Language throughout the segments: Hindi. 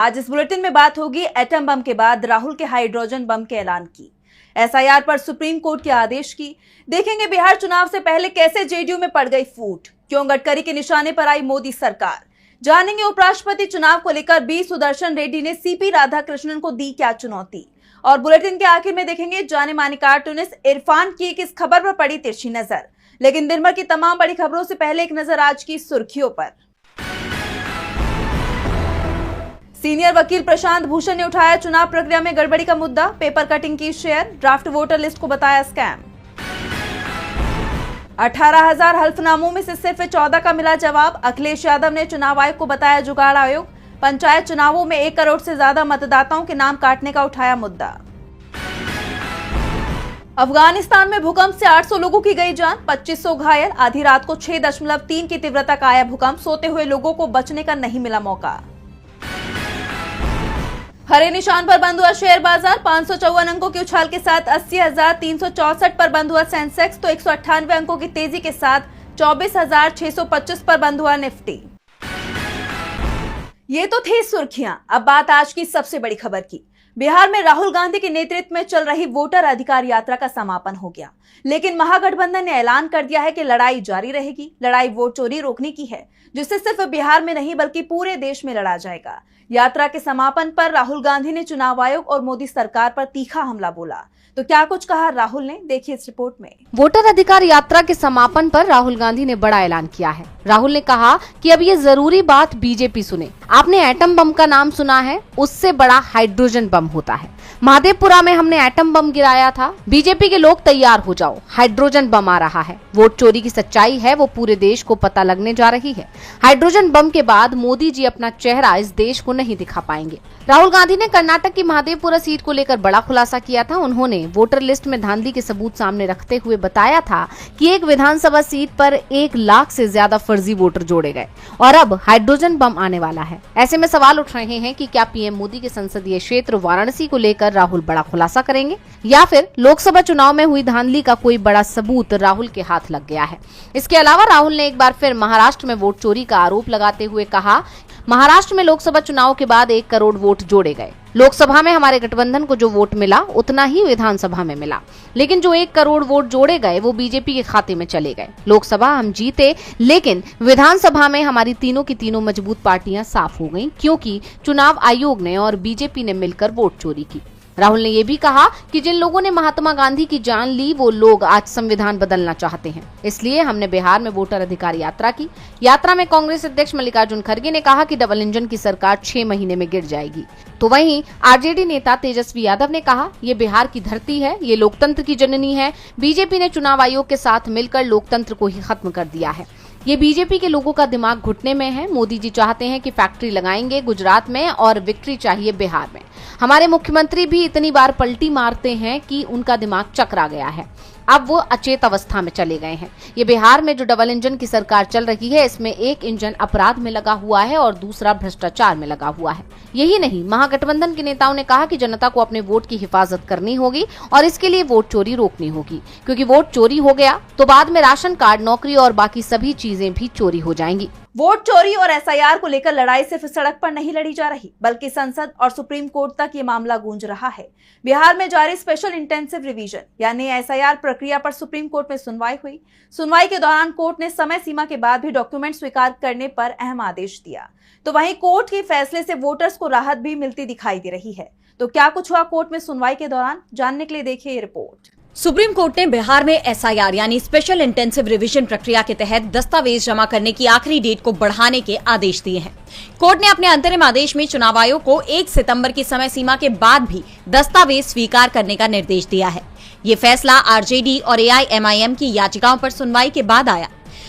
आज इस बुलेटिन में बात होगी एटम बम के बाद राहुल के हाइड्रोजन बम के ऐलान की, एसआईआर पर सुप्रीम कोर्ट के आदेश की, देखेंगे बिहार चुनाव से पहले कैसे जेडीयू में पड़ गई फूट, क्यों गडकरी के निशाने पर आई मोदी सरकार, जानेंगे उपराष्ट्रपति चुनाव को लेकर बी सुदर्शन रेड्डी ने सीपी राधाकृष्णन को दी क्या चुनौती, और बुलेटिन के आखिर में देखेंगे जाने माने कार्टूनिस्ट इरफान की किस खबर पर पड़ी तिरछी नजर। लेकिन दिन भर की तमाम बड़ी खबरों से पहले एक नजर आज की सुर्खियों पर। सीनियर वकील प्रशांत भूषण ने उठाया चुनाव प्रक्रिया में गड़बड़ी का मुद्दा, पेपर कटिंग की शेयर, ड्राफ्ट वोटर लिस्ट को बताया स्कैम। 18,000 हल्फनामों में से सिर्फ 14 का मिला जवाब, अखिलेश यादव ने चुनाव आयोग को बताया जुगाड़ आयोग। पंचायत चुनावों में 1 करोड़ से ज्यादा मतदाताओं के नाम काटने का उठाया मुद्दा। अफगानिस्तान में भूकंप से 800 लोगों की गई जान, 2500 घायल, आधी रात को 6.3 की तीव्रता का आया भूकंप, सोते हुए लोगों को बचने का नहीं मिला मौका। हरे निशान पर बंद हुआ शेयर बाजार, 554 अंकों के उछाल के साथ 80,364 पर बंद हुआ सेंसेक्स, तो 198 अंकों की तेजी के साथ 24,625 पर बंद हुआ निफ्टी। ये तो थी सुर्खियां, अब बात आज की सबसे बड़ी खबर की। बिहार में राहुल गांधी के नेतृत्व में चल रही वोटर अधिकार यात्रा का समापन हो गया, लेकिन महागठबंधन ने ऐलान कर दिया है कि लड़ाई जारी रहेगी। लड़ाई वोट चोरी रोकने की है, जिससे सिर्फ बिहार में नहीं बल्कि पूरे देश में लड़ा जाएगा। यात्रा के समापन पर राहुल गांधी ने चुनाव आयोग और मोदी सरकार पर तीखा हमला बोला। तो क्या कुछ कहा राहुल ने, देखिए इस रिपोर्ट में। वोटर अधिकार यात्रा के समापन पर राहुल गांधी ने बड़ा ऐलान किया है। राहुल ने कहा कि अब ये जरूरी बात बीजेपी सुने। आपने एटम बम का नाम सुना है, उससे बड़ा हाइड्रोजन बम होता है। महादेवपुरा में हमने एटम बम गिराया था। बीजेपी के लोग तैयार हो जाओ, हाइड्रोजन बम आ रहा है। वोट चोरी की सच्चाई है वो पूरे देश को पता लगने जा रही है। हाइड्रोजन बम के बाद मोदी जी अपना चेहरा इस देश को नहीं दिखा पाएंगे। राहुल गांधी ने कर्नाटक की महादेवपुरा सीट को लेकर बड़ा खुलासा किया था। उन्होंने वोटर लिस्ट में धांधली के सबूत सामने रखते हुए बताया था कि एक विधानसभा सीट पर 1 लाख से ज्यादा फर्जी वोटर जोड़े गए और अब हाइड्रोजन बम आने वाला है। ऐसे में सवाल उठ रहे हैं कि क्या पीएम मोदी के संसदीय क्षेत्र वाराणसी को लेकर राहुल बड़ा खुलासा करेंगे या फिर लोकसभा चुनाव में हुई धांधली का कोई बड़ा सबूत राहुल के हाथ लग गया है। इसके अलावा राहुल ने एक बार फिर महाराष्ट्र में वोट चोरी का आरोप लगाते हुए कहा, महाराष्ट्र में लोकसभा चुनाव के बाद 1 करोड़ वोट जोड़े गए। लोकसभा में हमारे गठबंधन को जो वोट मिला उतना ही विधानसभा में मिला, लेकिन जो 1 करोड़ वोट जोड़े गए वो बीजेपी के खाते में चले गए। लोकसभा हम जीते, लेकिन विधानसभा में हमारी तीनों की तीनों मजबूत पार्टियां साफ हो गईं, क्योंकि चुनाव आयोग ने और बीजेपी ने मिलकर वोट चोरी की। राहुल ने ये भी कहा कि जिन लोगों ने महात्मा गांधी की जान ली वो लोग आज संविधान बदलना चाहते हैं, इसलिए हमने बिहार में वोटर अधिकार यात्रा की। यात्रा में कांग्रेस अध्यक्ष मल्लिकार्जुन खड़गे ने कहा कि डबल इंजन की सरकार 6 महीने में गिर जाएगी। तो वहीं आरजेडी नेता तेजस्वी यादव ने कहा, ये बिहार की धरती है, ये लोकतंत्र की जननी है। बीजेपी ने चुनाव आयोग के साथ मिलकर लोकतंत्र को ही खत्म कर दिया है। ये बीजेपी के लोगों का दिमाग घुटने में है। मोदी जी चाहते हैं कि फैक्ट्री लगाएंगे गुजरात में और विक्ट्री चाहिए बिहार में। हमारे मुख्यमंत्री भी इतनी बार पलटी मारते हैं कि उनका दिमाग चकरा गया है, अब वो अचेत अवस्था में चले गए हैं। ये बिहार में जो डबल इंजन की सरकार चल रही है, इसमें एक इंजन अपराध में लगा हुआ है और दूसरा भ्रष्टाचार में लगा हुआ है। यही नहीं, महागठबंधन के नेताओं ने कहा कि जनता को अपने वोट की हिफाजत करनी होगी और इसके लिए वोट चोरी रोकनी होगी, क्योंकि वोट चोरी हो गया तो बाद में राशन कार्ड, नौकरी और बाकी सभी चीजें भी चोरी हो जाएंगी। वोट चोरी और एसआईआर को लेकर लड़ाई सिर्फ सड़क पर नहीं लड़ी जा रही, बल्कि संसद और सुप्रीम कोर्ट तक ये मामला गूंज रहा है। बिहार में जारी स्पेशल इंटेंसिव रिवीजन यानी एसआईआर प्रक्रिया पर सुप्रीम कोर्ट में सुनवाई हुई। सुनवाई के दौरान कोर्ट ने समय सीमा के बाद भी डॉक्यूमेंट स्वीकार करने पर अहम आदेश दिया। तो वहीं कोर्ट के फैसले से वोटर्स को राहत भी मिलती दिखाई दे रही है। तो क्या कुछ हुआ कोर्ट में सुनवाई के दौरान, जानने के लिए देखिए ये रिपोर्ट। सुप्रीम कोर्ट ने बिहार में एसआईआर यानी स्पेशल इंटेंसिव रिवीजन प्रक्रिया के तहत दस्तावेज जमा करने की आखिरी डेट को बढ़ाने के आदेश दिए हैं। कोर्ट ने अपने अंतरिम आदेश में चुनाव आयोग को 1 सितंबर की समय सीमा के बाद भी दस्तावेज स्वीकार करने का निर्देश दिया है। ये फैसला आरजेडी और एआईएमआईएम की याचिकाओं पर सुनवाई के बाद आया।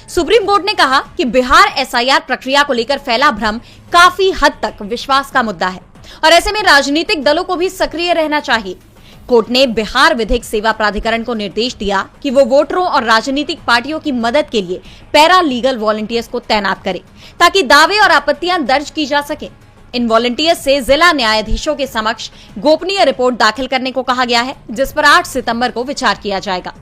सुप्रीम कोर्ट ने कहा कि बिहार एसआईआर प्रक्रिया को लेकर फैला भ्रम काफी हद तक विश्वास का मुद्दा है और ऐसे में राजनीतिक दलों को भी सक्रिय रहना चाहिए। कोर्ट ने बिहार विधिक सेवा प्राधिकरण को निर्देश दिया कि वो वोटरों और राजनीतिक पार्टियों की मदद के लिए पैरा लीगल वॉलंटियर्स को तैनात करे, ताकि दावे और आपत्तियां दर्ज की जा सके। इन वॉलंटियर्स से जिला न्यायाधीशों के समक्ष गोपनीय रिपोर्ट दाखिल करने को कहा गया है, जिस पर 8 सितंबर को विचार किया जाएगा।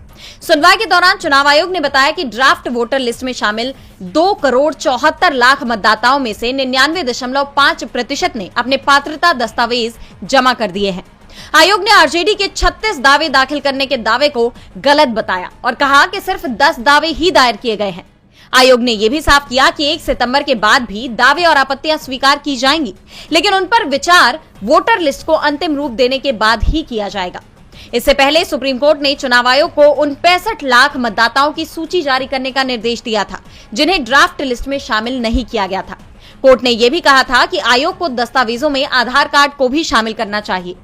सुनवाई के दौरान चुनाव आयोग ने बताया कि ड्राफ्ट वोटर लिस्ट में शामिल 2,74,00,000 मतदाताओं में से 99.5% ने अपने पात्रता दस्तावेज जमा कर दिए हैं। आयोग ने आरजेडी के 36 दावे दाखिल करने के दावे को गलत बताया और कहा कि सिर्फ 10 दावे ही दायर किए गए हैं। आयोग ने यह भी साफ किया कि 1 सितंबर के बाद भी दावे और आपत्तियां स्वीकार की जाएंगी, लेकिन उन पर विचार वोटर लिस्ट को अंतिम रूप देने के बाद ही किया जाएगा। इससे पहले सुप्रीम कोर्ट ने चुनाव आयोग को उन 65 लाख मतदाताओं की सूची जारी करने का निर्देश दिया था जिन्हें ड्राफ्ट लिस्ट में शामिल नहीं किया गया था। कोर्ट ने यह भी कहा था कि आयोग को दस्तावेजों में आधार कार्ड को भी शामिल करना चाहिए।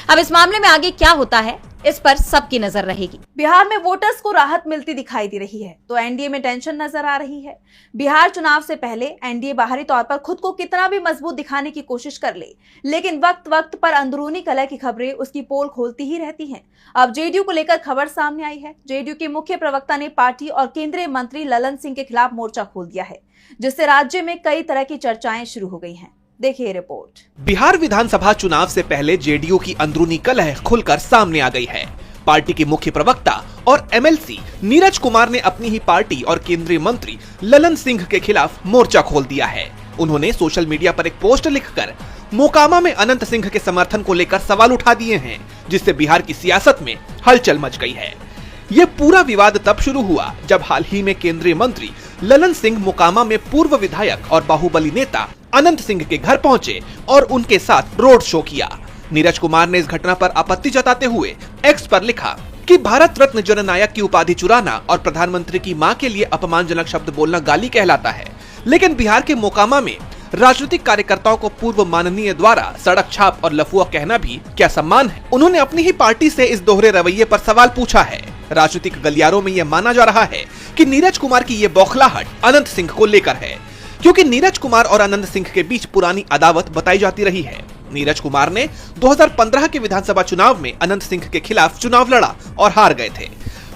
अब इस मामले में आगे क्या होता है, इस पर सबकी नजर रहेगी। बिहार में वोटर्स को राहत मिलती दिखाई दे रही है तो एनडीए में टेंशन नजर आ रही है। बिहार चुनाव से पहले एनडीए बाहरी तौर पर खुद को कितना भी मजबूत दिखाने की कोशिश कर ले, लेकिन वक्त वक्त पर अंदरूनी कलह की खबरें उसकी पोल खोलती ही रहती हैं। अब जेडीयू को लेकर खबर सामने आई है। जेडीयू के मुख्य प्रवक्ता ने पार्टी और केंद्रीय मंत्री ललन सिंह के खिलाफ मोर्चा खोल दिया है, जिससे राज्य में कई तरह की चर्चाएं शुरू हो गई हैं। देखिए रिपोर्ट। बिहार विधानसभा चुनाव से पहले जेडीयू की अंदरूनी कलह खुलकर सामने आ गई है। पार्टी के मुख्य प्रवक्ता और एमएलसी नीरज कुमार ने अपनी ही पार्टी और केंद्रीय मंत्री ललन सिंह के खिलाफ मोर्चा खोल दिया है। उन्होंने सोशल मीडिया पर एक पोस्ट लिखकर मोकामा में अनंत सिंह के समर्थन को लेकर सवाल उठा दिए हैं, जिससे बिहार की सियासत में हलचल मच गई है। ये पूरा विवाद तब शुरू हुआ जब हाल ही में केंद्रीय मंत्री ललन सिंह मोकामा में पूर्व विधायक और बाहुबली नेता अनंत सिंह के घर पहुंचे और उनके साथ रोड शो किया। नीरज कुमार ने इस घटना पर आपत्ति जताते हुए एक्स पर लिखा कि भारत रत्न जननायक की उपाधि चुराना और प्रधानमंत्री की मां के लिए अपमानजनक शब्द बोलना गाली कहलाता है, लेकिन बिहार के मोकामा में राजनीतिक कार्यकर्ताओं को पूर्व माननीय द्वारा सड़क छाप और लफुआ कहना भी क्या सम्मान है। उन्होंने अपनी ही पार्टी से इस दोहरे रवैये पर सवाल पूछा है। राजनीतिक गलियारों में यह माना जा रहा है कि नीरज कुमार की ये बौखलाहट अनंत सिंह को लेकर है, क्योंकि नीरज कुमार और अनंत सिंह के बीच पुरानी अदावत बताई जाती रही है। नीरज कुमार ने 2015 के विधानसभा चुनाव में अनंत सिंह के खिलाफ चुनाव लड़ा और हार गए थे।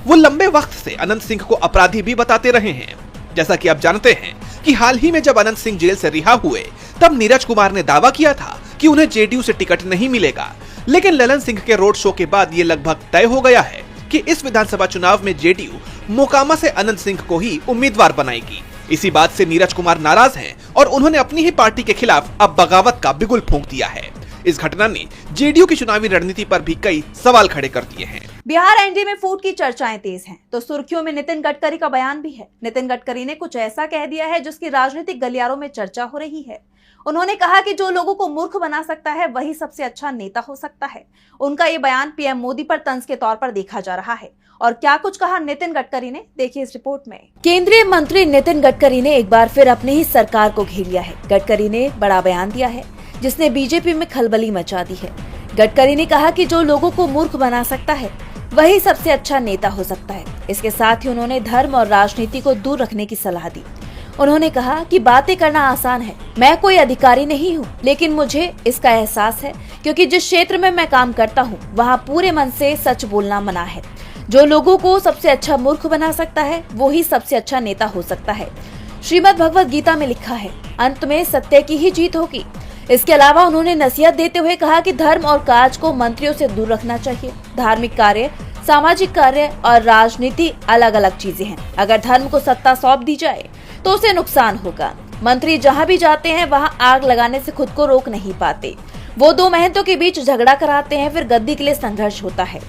वो लंबे वक्त से अनंत सिंह को अपराधी भी बताते रहे हैं। जैसा कि आप जानते हैं कि हाल ही में जब अनंत सिंह जेल से रिहा हुए, तब नीरज कुमार ने दावा किया था कि उन्हें जेडीयू से टिकट नहीं मिलेगा, लेकिन ललन सिंह के रोड शो के बाद ये लगभग तय हो गया है कि इस विधानसभा चुनाव में जेडीयू मोकामा से अनंत सिंह को ही उम्मीदवार बनाएगी। इसी बात से नीरज कुमार नाराज हैं और उन्होंने अपनी ही पार्टी के खिलाफ अब बगावत का बिगुल फूंक दिया है। इस घटना ने जेडीयू की चुनावी रणनीति पर भी कई सवाल खड़े कर दिए हैं। बिहार एनडीए में फूट की चर्चाएं तेज हैं, तो सुर्खियों में नितिन गडकरी का बयान भी है। नितिन गडकरी ने कुछ ऐसा कह दिया है जिसकी राजनीतिक गलियारों में चर्चा हो रही है। उन्होंने कहा कि जो लोगों को मूर्ख बना सकता है वही सबसे अच्छा नेता हो सकता है। उनका ये बयान पीएम मोदी पर तंज के तौर पर देखा जा रहा है। और क्या कुछ कहा नितिन गडकरी ने, देखिए इस रिपोर्ट में। केंद्रीय मंत्री नितिन गडकरी ने एक बार फिर अपनी ही सरकार को घेर लिया है। गडकरी ने बड़ा बयान दिया है जिसने बीजेपी में खलबली मचा दी है। गडकरी ने कहा कि जो लोगों को मूर्ख बना सकता है वही सबसे अच्छा नेता हो सकता है। इसके साथ ही उन्होंने धर्म और राजनीति को दूर रखने की सलाह दी। उन्होंने कहा कि बातें करना आसान है, मैं कोई अधिकारी नहीं हूँ, लेकिन मुझे इसका एहसास है क्योंकि जिस क्षेत्र में मैं काम करता हूँ वहाँ पूरे मन से सच बोलना मना है। जो लोगों को सबसे अच्छा मूर्ख बना सकता है वो ही सबसे अच्छा नेता हो सकता है। श्रीमद् भगवत गीता में लिखा है, अंत में सत्य की ही जीत होगी। इसके अलावा उन्होंने नसीहत देते हुए कहा कि धर्म और काज को मंत्रियों से दूर रखना चाहिए। धार्मिक कार्य, सामाजिक कार्य और राजनीति अलग अलग चीजें हैं। अगर धर्म को सत्ता सौंप दी जाए तो उसे नुकसान होगा। मंत्री जहां भी जाते हैं वहां आग लगाने से खुद को रोक नहीं पाते। वो दो महंतों के बीच झगड़ा कराते हैं, फिर गद्दी के लिए संघर्ष होता है,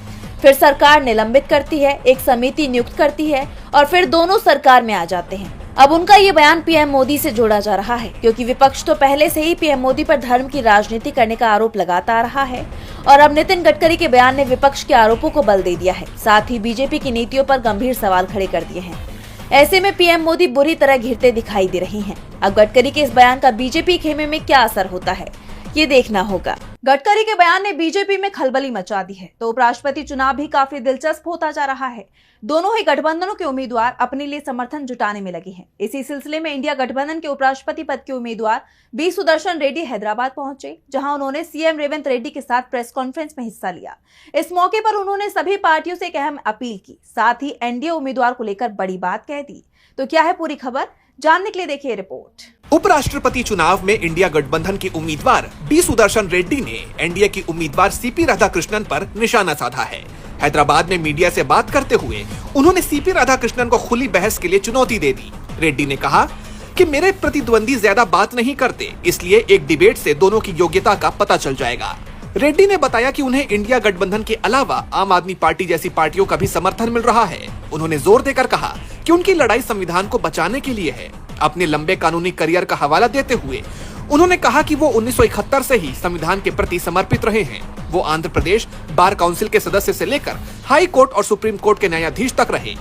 फिर सरकार निलंबित करती है, एक समिति नियुक्त करती है और फिर दोनों सरकार में आ जाते हैं। अब उनका ये बयान पीएम मोदी से जोड़ा जा रहा है क्योंकि विपक्ष तो पहले से ही पीएम मोदी पर धर्म की राजनीति करने का आरोप लगाता आ रहा है और अब नितिन गडकरी के बयान ने विपक्ष के आरोपों को बल दे दिया है। साथ ही बीजेपी की नीतियों पर गंभीर सवाल खड़े कर दिए हैं। ऐसे में पीएम मोदी बुरी तरह घिरते दिखाई दे रही हैं। अब गडकरी के इस बयान का बीजेपी खेमे में क्या असर होता है, ये देखना होगा। गडकरी के बयान ने बीजेपी में खलबली मचा दी है तो उपराष्ट्रपति चुनाव भी काफी दिलचस्प होता जा रहा है। दोनों ही गठबंधनों के उम्मीदवार अपने लिए समर्थन जुटाने में लगे हैं। इसी सिलसिले में इंडिया गठबंधन के उपराष्ट्रपति पद के उम्मीदवार बी सुदर्शन रेड्डी हैदराबाद पहुंचे, जहां उन्होंने सीएम रेवंत रेड्डी के साथ प्रेस कॉन्फ्रेंस में हिस्सा लिया। इस मौके पर उन्होंने सभी पार्टियों से एक अहम अपील की, साथ ही एनडीए उम्मीदवार को लेकर बड़ी बात कह दी। तो क्या है पूरी खबर, जानने के लिए देखिए रिपोर्ट। उपराष्ट्रपति चुनाव में इंडिया गठबंधन के उम्मीदवार बी सुदर्शन रेड्डी ने एनडीए की उम्मीदवार सीपी राधाकृष्णन पर निशाना साधा है। हैदराबाद में मीडिया से बात करते हुए उन्होंने सीपी राधाकृष्णन को खुली बहस के लिए चुनौती दे दी। रेड्डी ने कहा कि मेरे प्रतिद्वंदी ज्यादा बात नहीं करते, इसलिए एक डिबेट से दोनों की योग्यता का पता चल जाएगा। रेड्डी ने बताया कि उन्हें इंडिया गठबंधन के अलावा आम आदमी पार्टी जैसी पार्टियों का भी समर्थन मिल रहा है। उन्होंने जोर देकर कहा कि उनकी लड़ाई संविधान को बचाने के लिए है। अपने लंबे कानूनी करियर का हवाला देते हुए उन्होंने कहा कि वो 1971 से ही संविधान के प्रति समर्पित रहे हैं। वो आंध्र प्रदेश बार काउंसिल के सदस्य से लेकर हाई कोर्ट और सुप्रीम कोर्ट के न्यायाधीश तक रहे।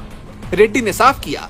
रेड्डी ने साफ किया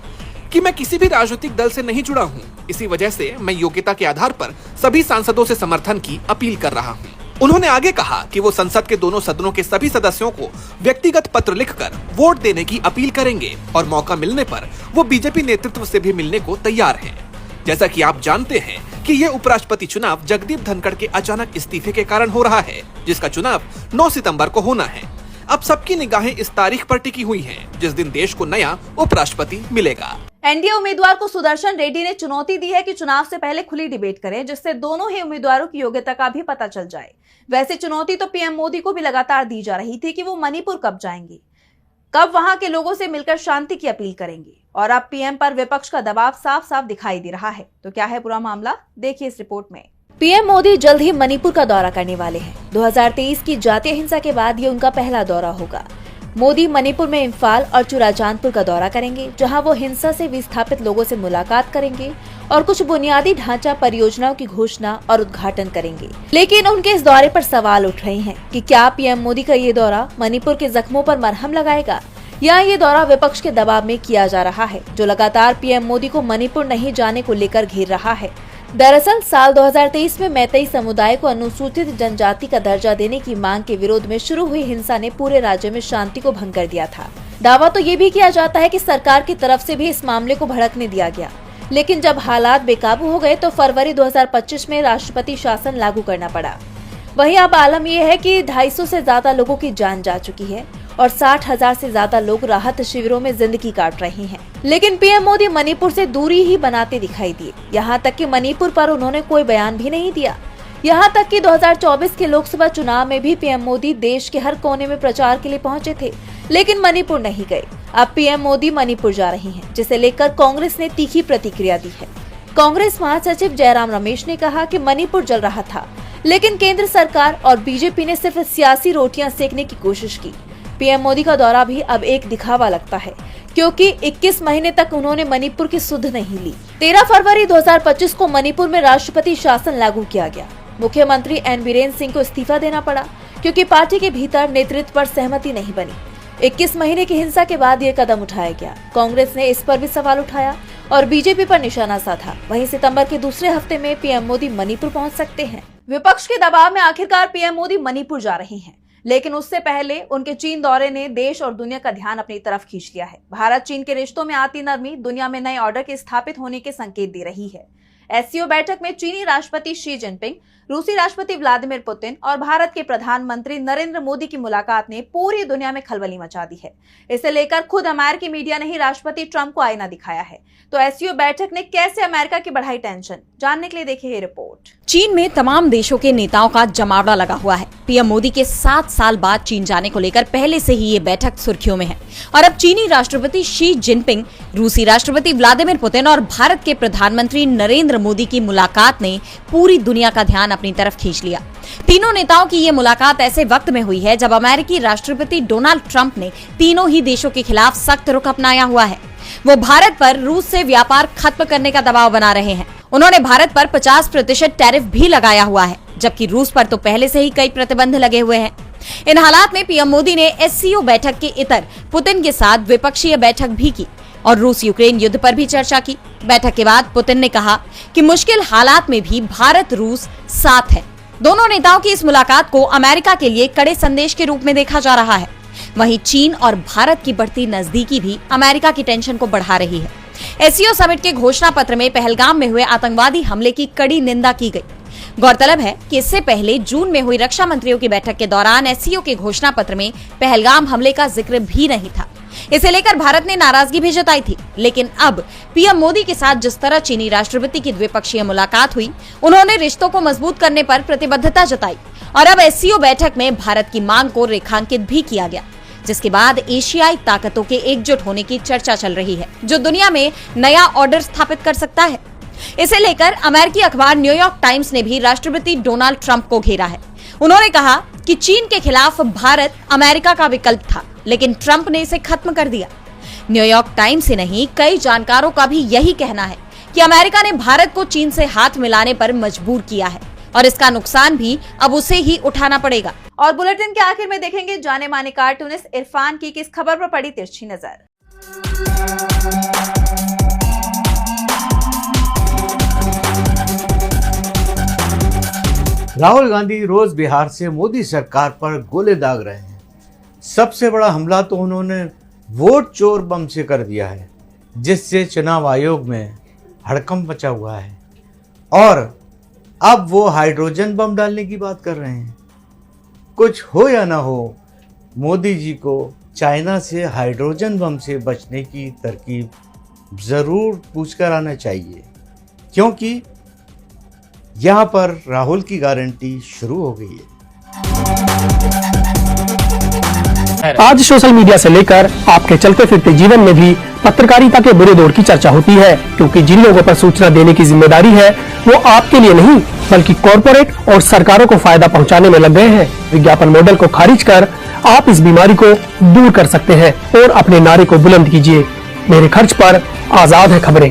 कि मैं किसी भी राजनीतिक दल से नहीं जुड़ा हूं, इसी वजह से मैं योग्यता के आधार पर सभी सांसदों से समर्थन की अपील कर रहा हूं। उन्होंने आगे कहा कि वो संसद के दोनों सदनों के सभी सदस्यों को व्यक्तिगत पत्र लिखकर वोट देने की अपील करेंगे और मौका मिलने पर वो बीजेपी नेतृत्व से भी मिलने को तैयार हैं। जैसा कि आप जानते हैं कि ये उपराष्ट्रपति चुनाव जगदीप धनखड़ के अचानक इस्तीफे के कारण हो रहा है, जिसका चुनाव 9 सितंबर को होना है। अब सबकी निगाहें इस तारीख पर टिकी हुई हैं, जिस दिन देश को नया उपराष्ट्रपति मिलेगा। एनडीए उम्मीदवार को सुदर्शन रेड्डी ने चुनौती दी है कि चुनाव से पहले खुली डिबेट करें, जिससे दोनों ही उम्मीदवारों की योग्यता का भी पता चल जाए। वैसे चुनौती तो पीएम मोदी को भी लगातार दी जा रही थी कि वो मणिपुर कब जाएंगे, कब वहां के लोगों से मिलकर शांति की अपील करेंगे, और अब पीएम पर विपक्ष का दबाव साफ साफ दिखाई दे रहा है। तो क्या है पूरा मामला, देखिए इस रिपोर्ट में। पीएम मोदी जल्द ही मणिपुर का दौरा करने वाले हैं। 2023 की जातीय हिंसा के बाद ये उनका पहला दौरा होगा। मोदी मणिपुर में इम्फाल और चुराचांदपुर का दौरा करेंगे, जहां वो हिंसा से विस्थापित लोगों से मुलाकात करेंगे और कुछ बुनियादी ढांचा परियोजनाओं की घोषणा और उद्घाटन करेंगे। लेकिन उनके इस दौरे पर सवाल उठ रहे हैं कि क्या पीएम मोदी का ये दौरा मणिपुर के जख्मों पर मरहम लगाएगा, या ये दौरा विपक्ष के दबाव में किया जा रहा है, जो लगातार पीएम मोदी को मणिपुर नहीं जाने को लेकर घेर रहा है। दरअसल साल 2023 में मैतेई समुदाय को अनुसूचित जनजाति का दर्जा देने की मांग के विरोध में शुरू हुई हिंसा ने पूरे राज्य में शांति को भंग कर दिया था। दावा तो ये भी किया जाता है कि सरकार की तरफ से भी इस मामले को भड़कने दिया गया, लेकिन जब हालात बेकाबू हो गए तो फरवरी 2025 में राष्ट्रपति शासन लागू करना पड़ा। वहीं अब आलम यह है कि 250 से ज्यादा लोगों की जान जा चुकी है और 60,000 से ज्यादा लोग राहत शिविरों में जिंदगी काट रहे हैं। लेकिन पीएम मोदी मणिपुर से दूरी ही बनाते दिखाई दिए। यहाँ तक कि मणिपुर पर उन्होंने कोई बयान भी नहीं दिया। यहाँ तक कि 2024 के लोकसभा चुनाव में भी पीएम मोदी देश के हर कोने में प्रचार के लिए पहुंचे थे, लेकिन मणिपुर नहीं गए। अब पीएम मोदी मणिपुर जा रहे हैं, जिसे लेकर कांग्रेस ने तीखी प्रतिक्रिया दी है। कांग्रेस महासचिव जयराम रमेश ने कहा कि मणिपुर जल रहा था, लेकिन केंद्र सरकार और बीजेपी ने सिर्फ सियासी रोटियां सेकने की कोशिश की। पीएम मोदी का दौरा भी अब एक दिखावा लगता है, क्योंकि 21 महीने तक उन्होंने मणिपुर की सुध नहीं ली। 13 फरवरी 2025 को मणिपुर में राष्ट्रपति शासन लागू किया गया। मुख्यमंत्री एन बीरेन्द्र सिंह को इस्तीफा देना पड़ा, क्योंकि पार्टी के भीतर नेतृत्व पर सहमति नहीं बनी। 21 महीने की हिंसा के बाद ये कदम उठाया गया। कांग्रेस ने इस पर भी सवाल उठाया और बीजेपी पर निशाना साधा। वहीं सितंबर के दूसरे हफ्ते में पीएम मोदी मणिपुर पहुंच सकते हैं। विपक्ष के दबाव में आखिरकार पीएम मोदी मणिपुर जा रहे हैं, लेकिन उससे पहले उनके चीन दौरे ने देश और दुनिया का ध्यान अपनी तरफ खींच लिया है। भारत चीन के रिश्तों में आती नरमी दुनिया में नए ऑर्डर के स्थापित होने के संकेत दे रही है। एससीओ बैठक में चीनी राष्ट्रपति शी जिनपिंग, रूसी राष्ट्रपति व्लादिमीर पुतिन और भारत के प्रधानमंत्री नरेंद्र मोदी की मुलाकात ने पूरी दुनिया में खलबली मचा दी है। इसे लेकर खुद अमेरिकी मीडिया ने ही राष्ट्रपति ट्रंप को आईना दिखाया है। तो एससीओ बैठक ने कैसे अमेरिका की बढ़ाई टेंशन, जानने के लिए देखिए ये रिपोर्ट। चीन में तमाम देशों के नेताओं का जमावड़ा लगा हुआ है। पीएम मोदी के 7 साल बाद चीन जाने को लेकर पहले से ही ये बैठक सुर्खियों में है और अब चीनी राष्ट्रपति शी जिनपिंग, रूसी राष्ट्रपति व्लादिमीर पुतिन और भारत के प्रधानमंत्री नरेंद्र मोदी की मुलाकात ने पूरी दुनिया का ध्यान अपनी तरफ खींच लिया। तीनों नेताओं की ये मुलाकात ऐसे वक्त में हुई है जब अमेरिकी राष्ट्रपति डोनाल्ड ट्रंप ने तीनों ही देशों के खिलाफ सख्त रुख अपनाया हुआ है। वो भारत पर रूस से व्यापार खत्म करने का दबाव बना रहे हैं। उन्होंने भारत पर 50% टैरिफ भी लगाया हुआ है, जबकि रूस पर तो पहले से ही कई प्रतिबंध लगे हुए हैं। इन हालात में पीएम मोदी ने एससीओ बैठक के इतर पुतिन के साथ द्विपक्षीय बैठक भी की और रूस यूक्रेन युद्ध पर भी चर्चा की। बैठक के बाद पुतिन ने कहा कि मुश्किल हालात में भी भारत रूस साथ है। दोनों नेताओं की इस मुलाकात को अमेरिका के लिए कड़े संदेश के रूप में देखा जा रहा है। वहीं चीन और भारत की बढ़ती नजदीकी भी अमेरिका की टेंशन को बढ़ा रही है। एससीओ समिट के घोषणा पत्र में पहलगाम में हुए आतंकवादी हमले की कड़ी निंदा की गई। गौरतलब है कि इससे पहले जून में हुई रक्षा मंत्रियों की बैठक के दौरान एससीओ के घोषणा पत्र में पहलगाम हमले का जिक्र भी नहीं था। इसे लेकर भारत ने नाराजगी भी जताई थी, लेकिन अब पीएम मोदी के साथ जिस तरह चीनी राष्ट्रपति की द्विपक्षीय मुलाकात हुई, उन्होंने रिश्तों को मजबूत करने पर प्रतिबद्धता जताई और अब एससीओ बैठक में भारत की मांग को रेखांकित भी किया गया। जिसके बाद एशियाई ताकतों के एकजुट होने की चर्चा चल रही है, जो दुनिया में नया ऑर्डर स्थापित कर सकता है। इसे लेकर अमेरिकी अखबार न्यूयॉर्क टाइम्स ने भी राष्ट्रपति डोनाल्ड ट्रंप को घेरा है। उन्होंने कहा कि चीन के खिलाफ भारत अमेरिका का विकल्प था, लेकिन ट्रंप ने इसे खत्म कर दिया। न्यूयॉर्क टाइम्स ही नहीं, कई जानकारों का भी यही कहना है कि अमेरिका ने भारत को चीन से हाथ मिलाने पर मजबूर किया है और इसका नुकसान भी अब उसे ही उठाना पड़ेगा। और बुलेटिन के आखिर में देखेंगे जाने माने कार्टूनिस्ट इरफान की किस खबर पर पड़ी तिरछी नजर। राहुल गांधी रोज बिहार से मोदी सरकार पर गोले दाग रहे हैं। सबसे बड़ा हमला तो उन्होंने वोट चोर बम से कर दिया है, जिससे चुनाव आयोग में हड़कंप मचा हुआ है। और अब वो हाइड्रोजन बम डालने की बात कर रहे हैं। कुछ हो या ना हो, मोदी जी को चाइना से हाइड्रोजन बम से बचने की तरकीब ज़रूर पूछकर आना चाहिए, क्योंकि यहाँ पर राहुल की गारंटी शुरू हो गई है। आज सोशल मीडिया से लेकर आपके चलते फिरते जीवन में भी पत्रकारिता के बुरे दौर की चर्चा होती है, क्योंकि जिन लोगों पर सूचना देने की जिम्मेदारी है वो आपके लिए नहीं बल्कि कॉरपोरेट और सरकारों को फायदा पहुंचाने में लग गए हैं। विज्ञापन मॉडल को खारिज कर आप इस बीमारी को दूर कर सकते हैं और अपने नारे को बुलंद कीजिए। मेरे खर्च पर आजाद है खबरें।